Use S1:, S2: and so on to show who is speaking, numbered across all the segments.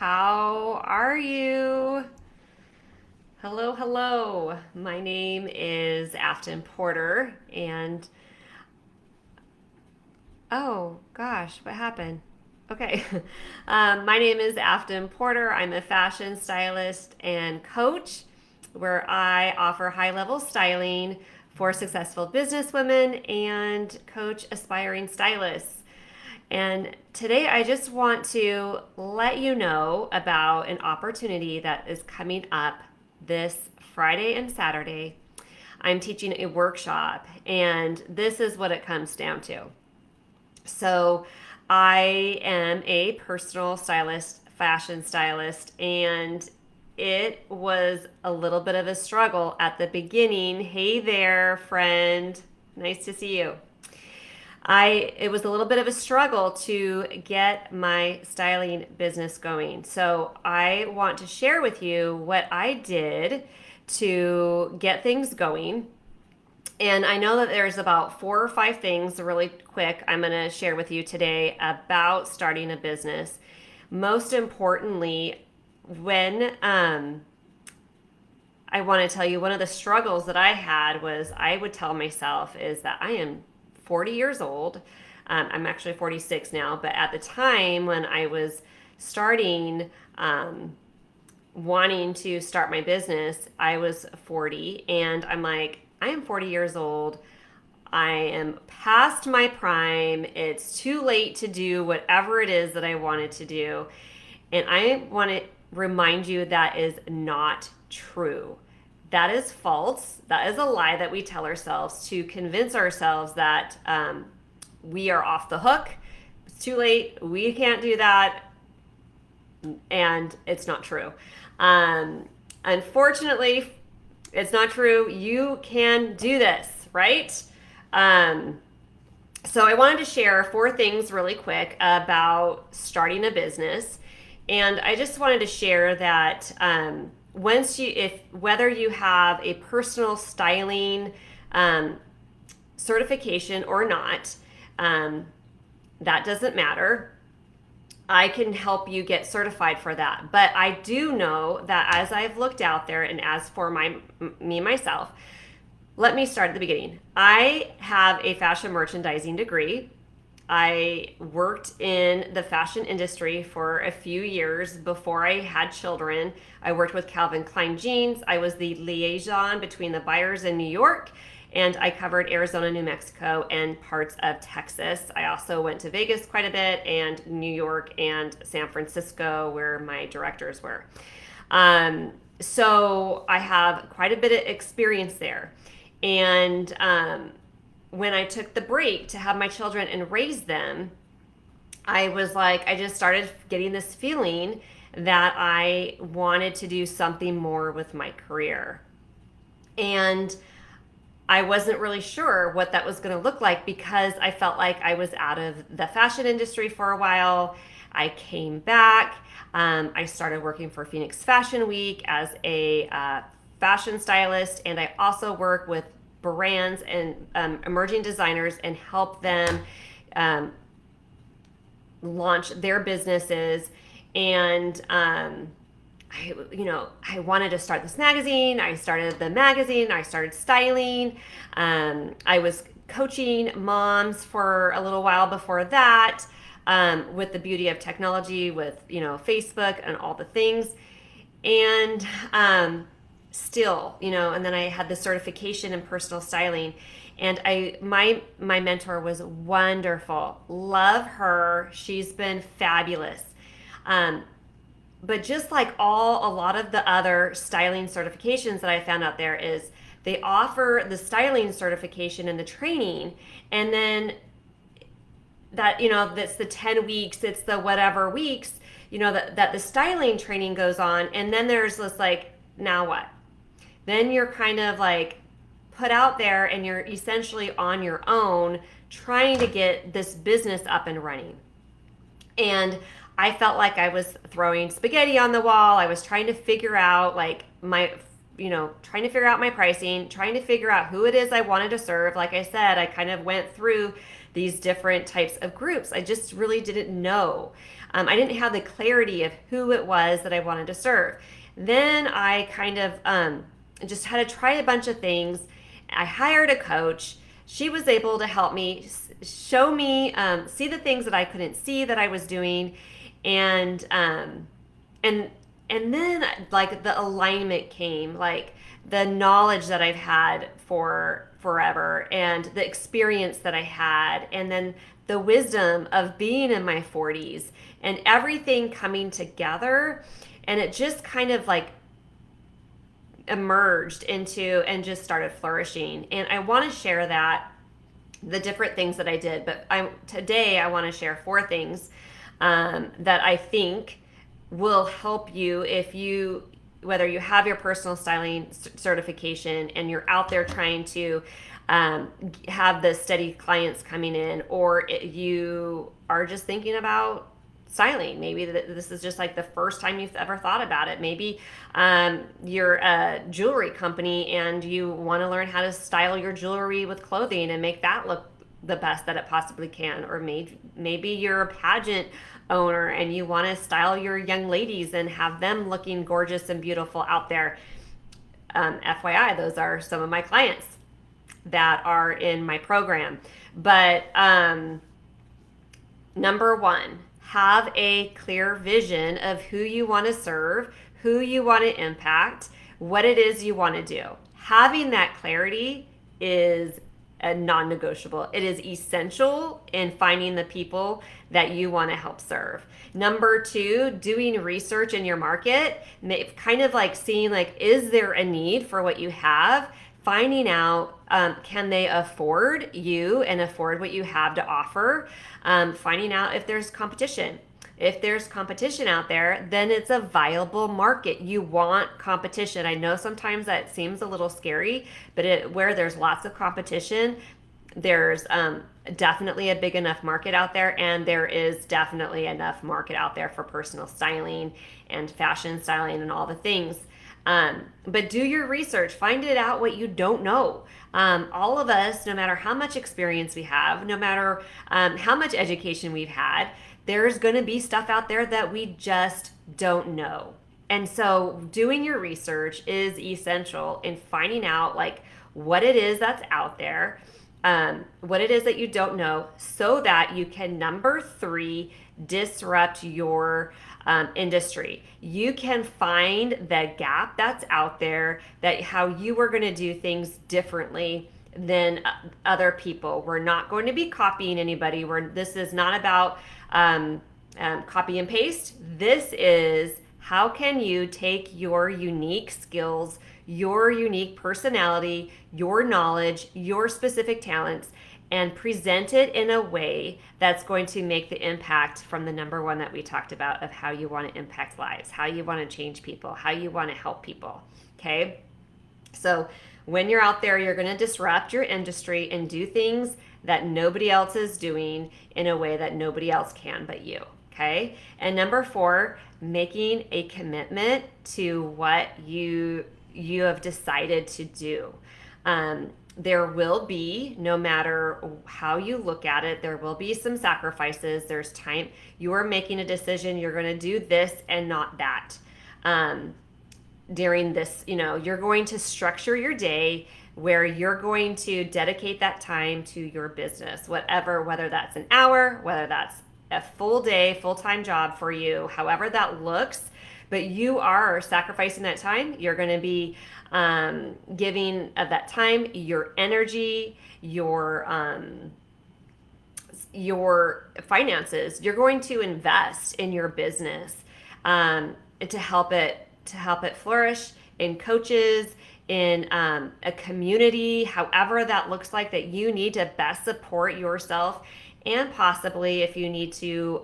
S1: How are you? Hello, hello. My name is Afton Porter, and oh gosh, what happened? Okay. My name is Afton Porter. I'm a fashion stylist and coach where I offer high level styling for successful businesswomen and coach aspiring stylists. And today I just want to let you know about an opportunity that is coming up this Friday and Saturday. I'm teaching a workshop, and this is what it comes down to. So, I am a personal stylist, fashion stylist, and it was a little bit of a struggle at the beginning. Hey there, friend. Nice to see you. It was a little bit of a struggle to get my styling business going. So I want to share with you what I did to get things going. And I know that there's about 4 or 5 things really quick I'm going to share with you today about starting a business. Most importantly, when I want to tell you one of the struggles that I had was I would tell myself is that I am 40 years old. I'm actually 46 now, but at the time when I was starting, wanting to start my business, I was 40, and I'm like, I am 40 years old. I am past my prime. It's too late to do whatever it is that I wanted to do. And I want to remind you that is not true. That is false. That is a lie that we tell ourselves to convince ourselves that we are off the hook. It's too late. We can't do that. And it's not true. Unfortunately, it's not true. You can do this, right? So I wanted to share 4 things really quick about starting a business. And I just wanted to share that whether you have a personal styling certification or not, that doesn't matter. I can help you get certified for that. But I do know that as I've looked out there and as for myself, let me start at the beginning. I have a fashion merchandising degree. I worked in the fashion industry for a few years before I had children. I worked with Calvin Klein Jeans. I was the liaison between the buyers in New York, and I covered Arizona, New Mexico, and parts of Texas. I also went to Vegas quite a bit, and New York and San Francisco, where my directors were. So I have quite a bit of experience there. And when I took the break to have my children and raise them, I was like, I just started getting this feeling that I wanted to do something more with my career. And I wasn't really sure what that was going to look like because I felt like I was out of the fashion industry for a while. I came back. I started working for Phoenix Fashion Week as a fashion stylist, and I also work with brands and emerging designers and help them launch their businesses. And I wanted to start this magazine. I started the magazine. I started styling. I was coaching moms for a little while before that, with the beauty of technology, with Facebook and all the things, and still, and then I had the certification in personal styling, and my mentor was wonderful. Love her. She's been fabulous. But just like a lot of the other styling certifications that I found out there is they offer the styling certification and the training, and then that's the 10 weeks, it's the whatever weeks, that the styling training goes on, and then there's this like, now what? Then you're kind of like put out there and you're essentially on your own trying to get this business up and running. And I felt like I was throwing spaghetti on the wall. I was trying to figure out like trying to figure out my pricing, trying to figure out who it is I wanted to serve. Like I said, I kind of went through these different types of groups. I just really didn't know. I didn't have the clarity of who it was that I wanted to serve. Then I kind of just had to try a bunch of things. I hired a coach. She was able to help me, show me, see the things that I couldn't see that I was doing, and and and then like the alignment came, like the knowledge that I've had for forever, and the experience that I had, and then the wisdom of being in my 40s, and everything coming together, and it just kind of like emerged into and just started flourishing. And I want to share that, the different things that I did, but today I want to share 4 things that I think will help you if you, whether you have your personal styling certification and you're out there trying to have the steady clients coming in, or you are just thinking about styling. Maybe this is just like the first time you've ever thought about it. Maybe you're a jewelry company and you want to learn how to style your jewelry with clothing and make that look the best that it possibly can. Or maybe you're a pageant owner and you want to style your young ladies and have them looking gorgeous and beautiful out there. FYI, those are some of my clients that are in my program. But number 1, have a clear vision of who you want to serve, who you want to impact, what it is you want to do. Having that clarity is a non-negotiable. It is essential in finding the people that you want to help serve. Number 2, doing research in your market, kind of like seeing like, is there a need for what you have? Finding out, can they afford you and afford what you have to offer? Finding out if there's competition. If there's competition out there, then it's a viable market. You want competition. I know sometimes that seems a little scary, but where there's lots of competition, there's definitely a big enough market out there, and there is definitely enough market out there for personal styling and fashion styling and all the things. But do your research, find it out what you don't know. All of us, no matter how much experience we have, no matter how much education we've had, there's going to be stuff out there that we just don't know. And so doing your research is essential in finding out like what it is that's out there, what it is that you don't know, so that you can, number 3, disrupt your industry. You can find the gap that's out there, that how you are going to do things differently than other people. We're not going to be copying anybody. This is not about copy and paste. This is, how can you take your unique skills, your unique personality, your knowledge, your specific talents, and present it in a way that's going to make the impact from the number 1 that we talked about, of how you want to impact lives, how you want to change people, how you want to help people. Okay? So when you're out there, you're going to disrupt your industry and do things that nobody else is doing in a way that nobody else can but you. Okay? And number 4, making a commitment to what you have decided to do. There will be, no matter how you look at it, there will be some sacrifices. There's time. You are making a decision. You're going to do this and not that. During this, you're going to structure your day where you're going to dedicate that time to your business, whether that's an hour, whether that's a full day, full-time job for you, however that looks. But you are sacrificing that time. You're going to be giving of that time, your energy, your finances. You're going to invest in your business to help it flourish, in coaches, in a community, however that looks like, that you need to best support yourself. And possibly if you need to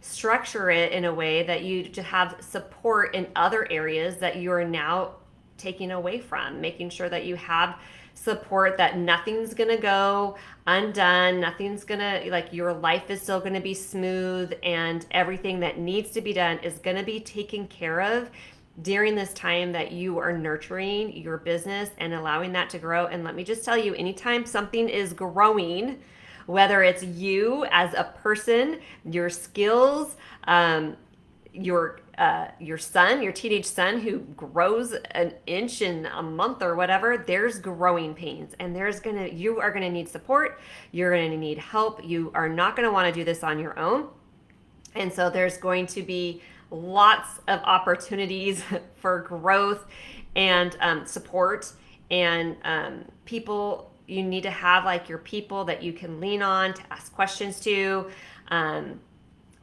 S1: structure it in a way that you to have support in other areas that you are now taking away from, making sure that you have support, that nothing's gonna go undone, nothing's gonna, like, your life is still gonna be smooth, and everything that needs to be done is gonna be taken care of during this time that you are nurturing your business and allowing that to grow. And let me just tell you, anytime something is growing, whether it's you as a person, your skills, your son, your teenage son who grows an inch in a month or whatever, there's growing pains, and you are gonna need support. You're gonna need help. You are not gonna want to do this on your own. And so there's going to be lots of opportunities for growth and support, and people. You need to have like your people that you can lean on to ask questions to.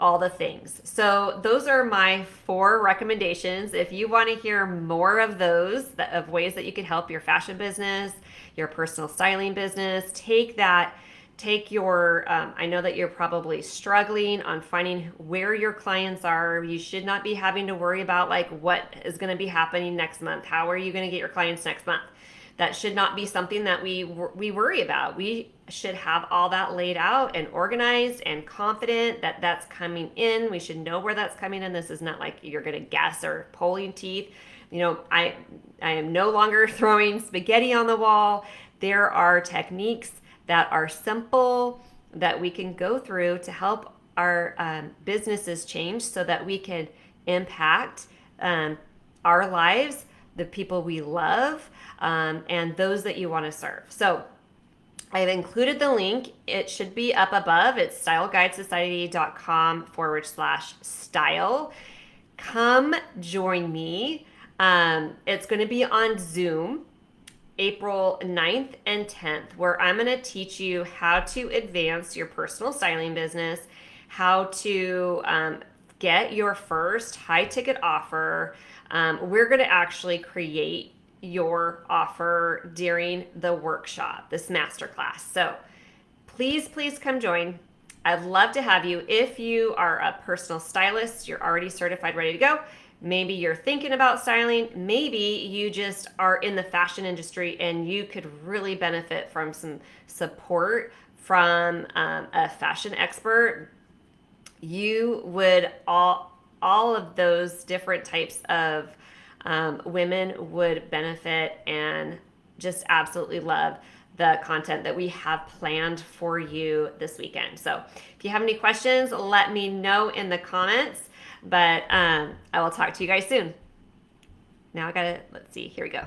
S1: All the things. So those are my 4 recommendations. If you want to hear more of those, of ways that you can help your fashion business, your personal styling business, take your, I know that you're probably struggling on finding where your clients are. You should not be having to worry about like what is going to be happening next month. How are you going to get your clients next month? That should not be something that we worry about. We should have all that laid out and organized and confident that that's coming in. We should know where that's coming in. This is not like you're going to guess or pulling teeth. You know, I am no longer throwing spaghetti on the wall. There are techniques that are simple that we can go through to help our businesses change so that we can impact our lives, the people we love, and those that you want to serve. So I've included the link. It should be up above. It's styleguidesociety.com/style. Come join me. It's going to be on Zoom, April 9th and 10th, where I'm going to teach you how to advance your personal styling business, how to get your first high ticket offer. We're going to actually create your offer during the workshop, this masterclass. So please come join. I'd love to have you. If you are a personal stylist, you're already certified, ready to go. Maybe you're thinking about styling. Maybe you just are in the fashion industry and you could really benefit from some support from a fashion expert. You would all of those different types of women would benefit and just absolutely love the content that we have planned for you this weekend. So if you have any questions, let me know in the comments, but I will talk to you guys soon. Now let's see, here we go.